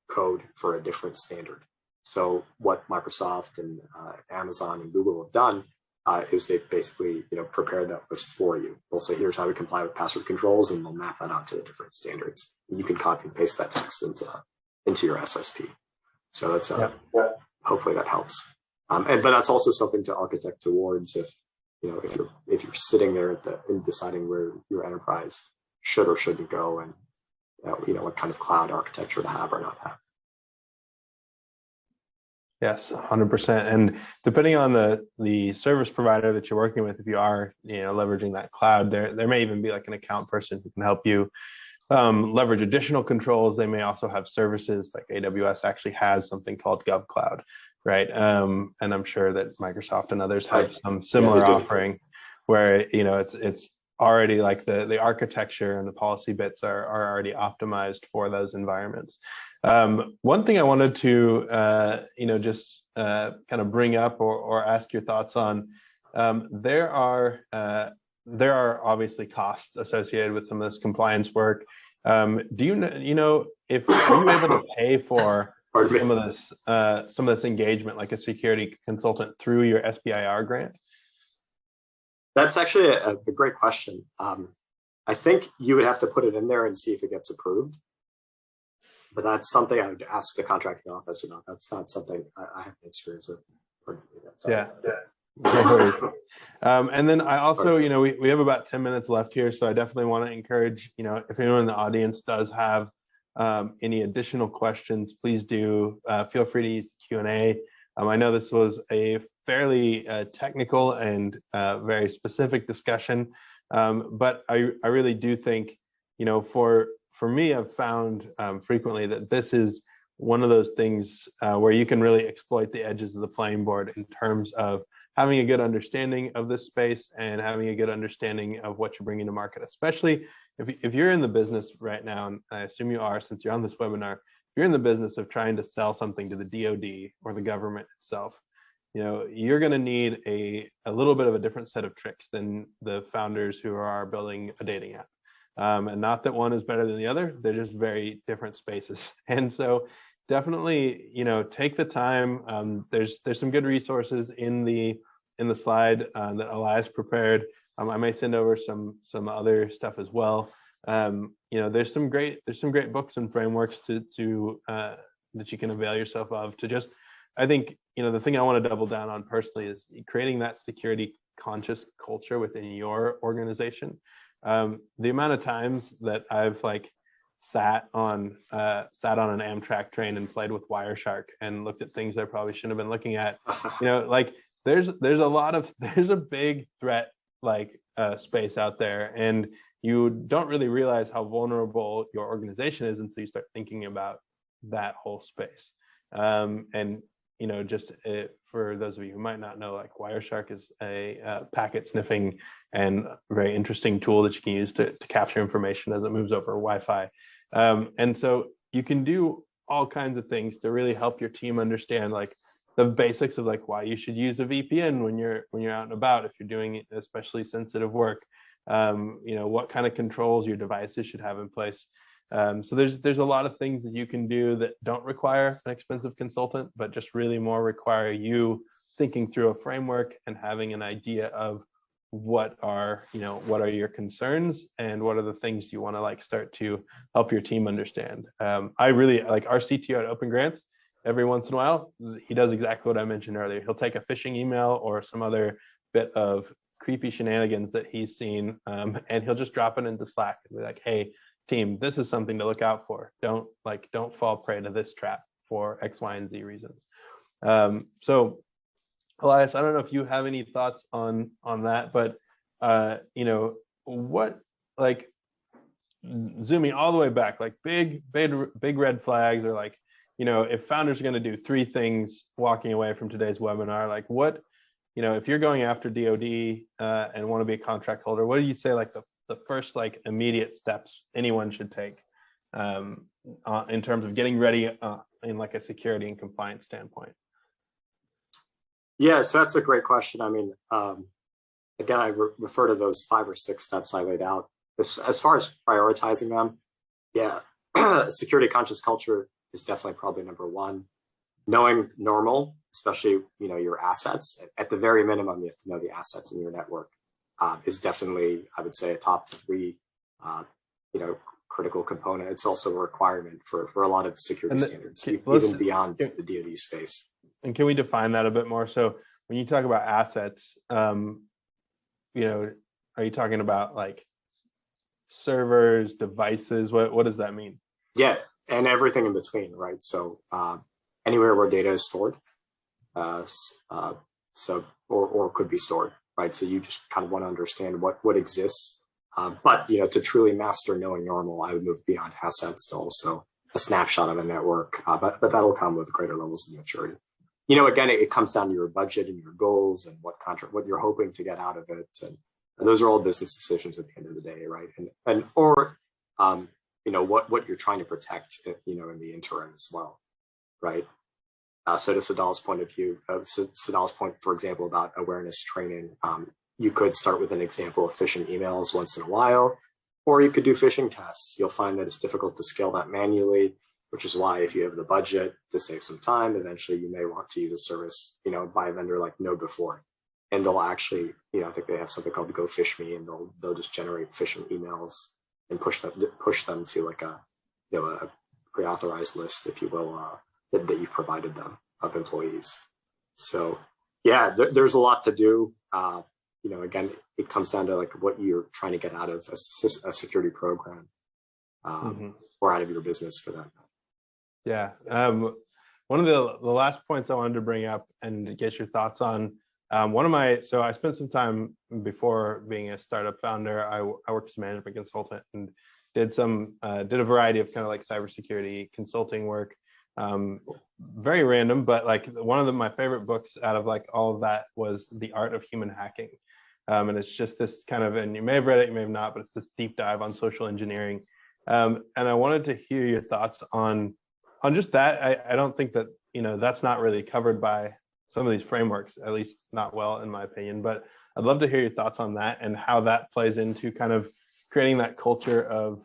code for a different standard. So what Microsoft and Amazon and Google have done is they've basically, prepared that list for you. They'll say, here's how we comply with password controls, and they'll map that out to the different standards. And you can copy and paste that text into your SSP. So that's hopefully that helps. But that's also something to architect towards if you're sitting there in deciding where your enterprise should or shouldn't go, and what kind of cloud architecture to have or not have. Yes, 100%. And depending on the service provider that you're working with, if you are leveraging that cloud, there may even be like an account person who can help you leverage additional controls. They may also have services like AWS actually has something called GovCloud, right? And I'm sure that Microsoft and others have some similar offering where it's already like the architecture and the policy bits are already optimized for those environments. One thing I wanted to just kind of bring up or ask your thoughts on, there are obviously costs associated with some of this compliance work. Do you know if are you able to pay for some of this engagement like a security consultant through your SBIR grant? That's actually a great question. I think you would have to put it in there and see if it gets approved. But that's something I would ask the contracting office about. That's not something I have experience with. Yeah. No worries. And then I also, we have about 10 minutes left here, so I definitely want to encourage, if anyone in the audience does have any additional questions, please do feel free to use the Q&A. I know this was a fairly technical and very specific discussion, but I really do think, for me, I've found frequently that this is one of those things where you can really exploit the edges of the playing board in terms of having a good understanding of this space and having a good understanding of what you're bringing to market, especially if you're in the business right now, and I assume you are since you're on this webinar, if you're in the business of trying to sell something to the DoD or the government itself, you're going to need a little bit of a different set of tricks than the founders who are building a dating app. And not that one is better than the other, they're just very different spaces. And so definitely, take the time. There's some good resources in the slide that Elias prepared. I may send over some other stuff as well. There's some great books and frameworks to that you can avail yourself of to just, I think, the thing I want to double down on personally is creating that security conscious culture within your organization. The amount of times that I've sat on an Amtrak train and played with Wireshark and looked at things I probably shouldn't have been looking at, there's a big threat space out there, and you don't really realize how vulnerable your organization is until you start thinking about that whole space. For those of you who might not know, Wireshark is a packet sniffing and very interesting tool that you can use to capture information as it moves over Wi-Fi. And so you can do all kinds of things to really help your team understand the basics of why you should use a VPN when you're out and about, if you're doing especially sensitive work. What kind of controls your devices should have in place. So there's a lot of things that you can do that don't require an expensive consultant, but just really more require you thinking through a framework and having an idea of what are your concerns and what are the things you want to start to help your team understand. I really like our CTO at Open Grants. Every once in a while, he does exactly what I mentioned earlier. He'll take a phishing email or some other bit of creepy shenanigans that he's seen, and he'll just drop it into Slack and be like, "Hey, team, this is something to look out for. Don't fall prey to this trap for X, Y, and Z reasons." So, Elias, I don't know if you have any thoughts on that, but what zooming all the way back, big red flags, or if founders are going to do 3 things walking away from today's webinar, what, if you're going after DoD and want to be a contract holder, what do you say the first immediate steps anyone should take in terms of getting ready in a security and compliance standpoint? Yeah, so that's a great question. I mean, again, I refer to those 5 or 6 steps I laid out. As far as prioritizing them, yeah, security conscious culture is definitely probably number 1. Knowing normal, especially your assets. At the very minimum, you have to know the assets in your network. Is definitely, I would say, a top 3, critical component. It's also a requirement for a lot of security standards, even beyond the DoD space. And can we define that a bit more? So when you talk about assets, are you talking about servers, devices? What does that mean? Yeah, and everything in between, right? So anywhere where data is stored, or could be stored. Right, so you just kind of want to understand what exists, but to truly master knowing normal, I would move beyond assets to also a snapshot of a network, but that'll come with greater levels of maturity. Again, it comes down to your budget and your goals and what you're hoping to get out of it, and those are all business decisions at the end of the day, right? Or what you're trying to protect, in the interim as well, right? So to Sadal's point of view, Sadal's point, for example, about awareness training, you could start with an example of phishing emails once in a while, or you could do phishing tests. You'll find that it's difficult to scale that manually, which is why if you have the budget to save some time, eventually you may want to use a service, by a vendor like KnowBe4. And they'll actually, I think they have something called Go Fish Me, and they'll just generate phishing emails and push them to a pre-authorized list, if you will, that you've provided them of employees. So yeah, there's a lot to do. Again, it comes down to what you're trying to get out of a security program, or out of your business for that. Yeah. One of the last points I wanted to bring up and get your thoughts on, so I spent some time before being a startup founder. I worked as a management consultant and did a variety of kind of cybersecurity consulting work. Very random, but one of my favorite books out of all of that was The Art of Human Hacking. And it's just this kind of, and you may have read it, you may have not, but it's this deep dive on social engineering. And I wanted to hear your thoughts on just that. I don't think that, that's not really covered by some of these frameworks, at least not well, in my opinion, but I'd love to hear your thoughts on that and how that plays into kind of creating that culture of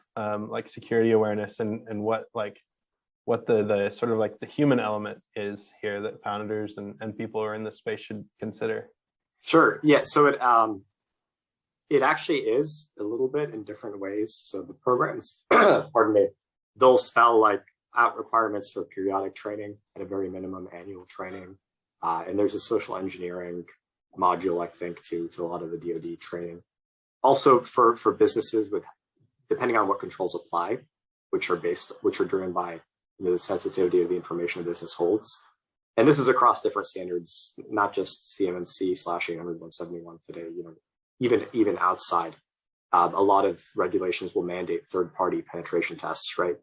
security awareness and what the sort of the human element is here that founders and people who are in this space should consider. Sure. Yeah. So It actually is a little bit in different ways. So the programs, pardon me, they'll spell like out requirements for periodic training at a very minimum annual training. And there's a social engineering module, I think, to a lot of the DoD training. Also for businesses with, depending on what controls apply, which are driven by the sensitivity of the information a business holds. And this is across different standards, not just CMMC/800-171 today, even outside. A lot of regulations will mandate third-party penetration tests, right?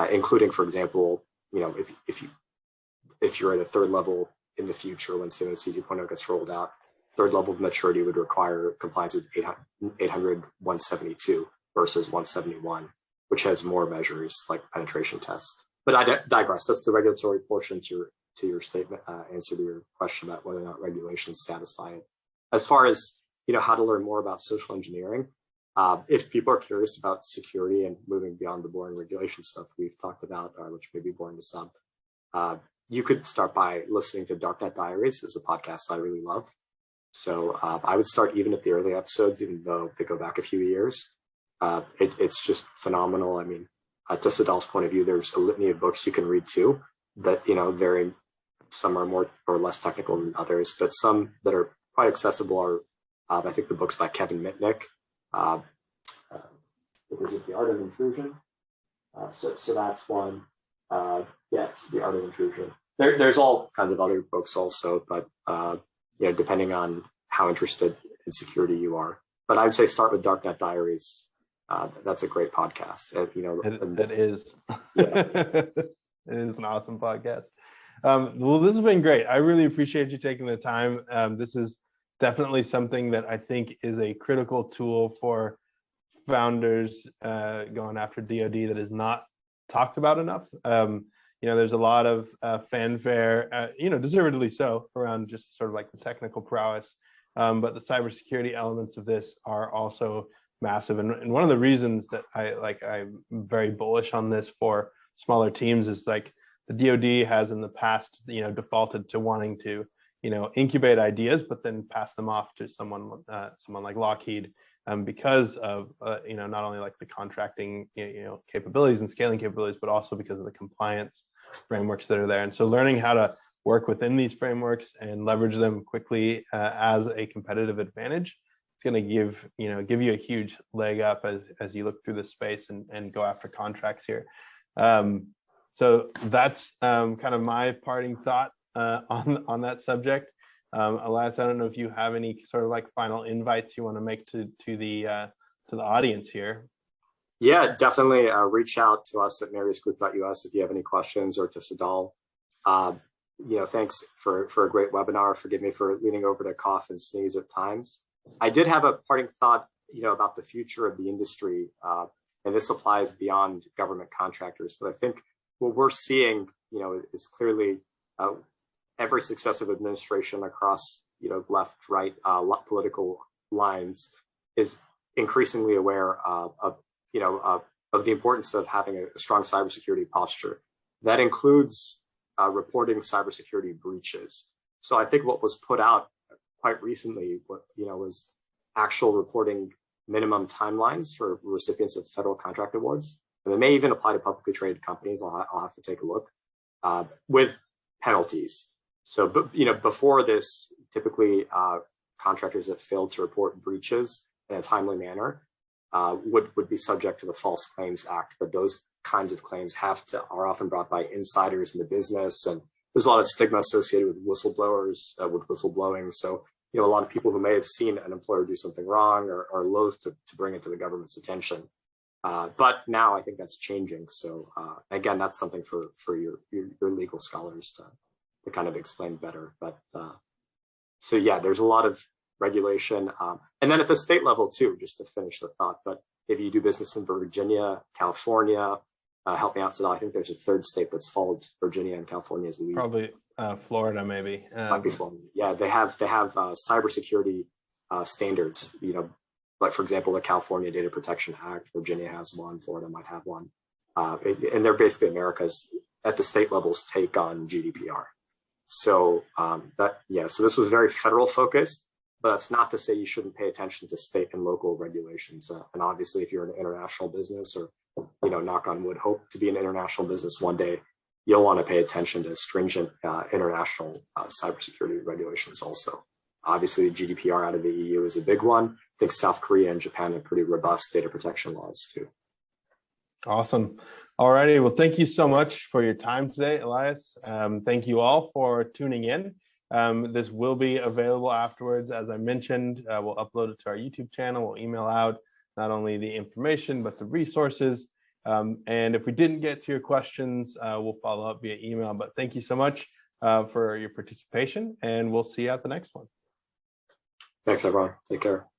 Including, for example, if you're at a third level in the future when CMMC 2.0 gets rolled out, third level of maturity would require compliance with 800-172 versus 171, which has more measures like penetration tests. But I digress. That's the regulatory portion to your statement, answer to your question about whether or not regulations satisfy it. As far as how to learn more about social engineering, if people are curious about security and moving beyond the boring regulation stuff we've talked about, which may be boring to some, you could start by listening to Darknet Diaries. It's a podcast I really love. So I would start even at the early episodes, even though they go back a few years. It's just phenomenal. I mean, to Sadal's point of view, there's a litany of books you can read too, that, some are more or less technical than others, but some that are quite accessible are, I think, the books by Kevin Mitnick. Is it The Art of Intrusion? So that's one. It's The Art of Intrusion. There's all kinds of other books also, but depending on how interested in security you are. But I would say start with Darknet Diaries. That's a great podcast. It is. Yeah. It is an awesome podcast. Well, this has been great. I really appreciate you taking the time. This is definitely something that I think is a critical tool for founders going after DoD that is not talked about enough. There's a lot of fanfare, deservedly so, around just sort of like the technical prowess. But the cybersecurity elements of this are also massive. And one of the reasons that I'm very bullish on this for smaller teams is like the DoD has in the past, defaulted to wanting to, incubate ideas, but then pass them off to someone like Lockheed, because of, not only like the contracting, capabilities and scaling capabilities, but also because of the compliance frameworks that are there. And so learning how to work within these frameworks and leverage them quickly as a competitive advantage, it's going to give you a huge leg up as you look through the space and go after contracts here. So that's kind of my parting thought on that subject. Elias, I don't know if you have any sort of like final invites you want to make to the audience here. Yeah, definitely reach out to us at mariusgroup.us if you have any questions, or to Sadal. Thanks for a great webinar. Forgive me for leaning over to cough and sneeze at times. I did have a parting thought, about the future of the industry, and this applies beyond government contractors. But I think what we're seeing, is clearly every successive administration across, left, right, political lines is increasingly aware of the importance of having a strong cybersecurity posture. That includes reporting cybersecurity breaches. So I think what was put out quite recently, was actual reporting minimum timelines for recipients of federal contract awards. And it may even apply to publicly traded companies. I'll have to take a look, with penalties. So, before this, typically contractors that failed to report breaches in a timely manner would be subject to the False Claims Act. But those kinds of claims are often brought by insiders in the business, and there's a lot of stigma associated with whistleblowers, with whistleblowing. So, a lot of people who may have seen an employer do something wrong are loath to bring it to the government's attention. But now I think that's changing. So again, that's something for your legal scholars to kind of explain better. But so yeah, there's a lot of regulation. And then at the state level too, just to finish the thought, but if you do business in Virginia, California, help me out, Sadal, I think there's a third state that's followed Virginia and California's lead. Probably Florida, maybe. Might be Florida. Yeah, they have cybersecurity standards, like, for example, the California Data Protection Act. Virginia has one, Florida might have one. And they're basically America's, at the state levels, take on GDPR. So so this was very federal focused, but that's not to say you shouldn't pay attention to state and local regulations. And obviously, if you're an international business, or knock on wood, hope to be an international business one day, you'll want to pay attention to stringent international cybersecurity regulations also. Obviously, the GDPR out of the EU is a big one. I think South Korea and Japan have pretty robust data protection laws too. Awesome. All righty. Well, thank you so much for your time today, Elias. Thank you all for tuning in. This will be available afterwards. As I mentioned, we'll upload it to our YouTube channel. We'll email out not only the information, but the resources. And if we didn't get to your questions, we'll follow up via email. But thank you so much for your participation, and we'll see you at the next one. Thanks, everyone. Take care.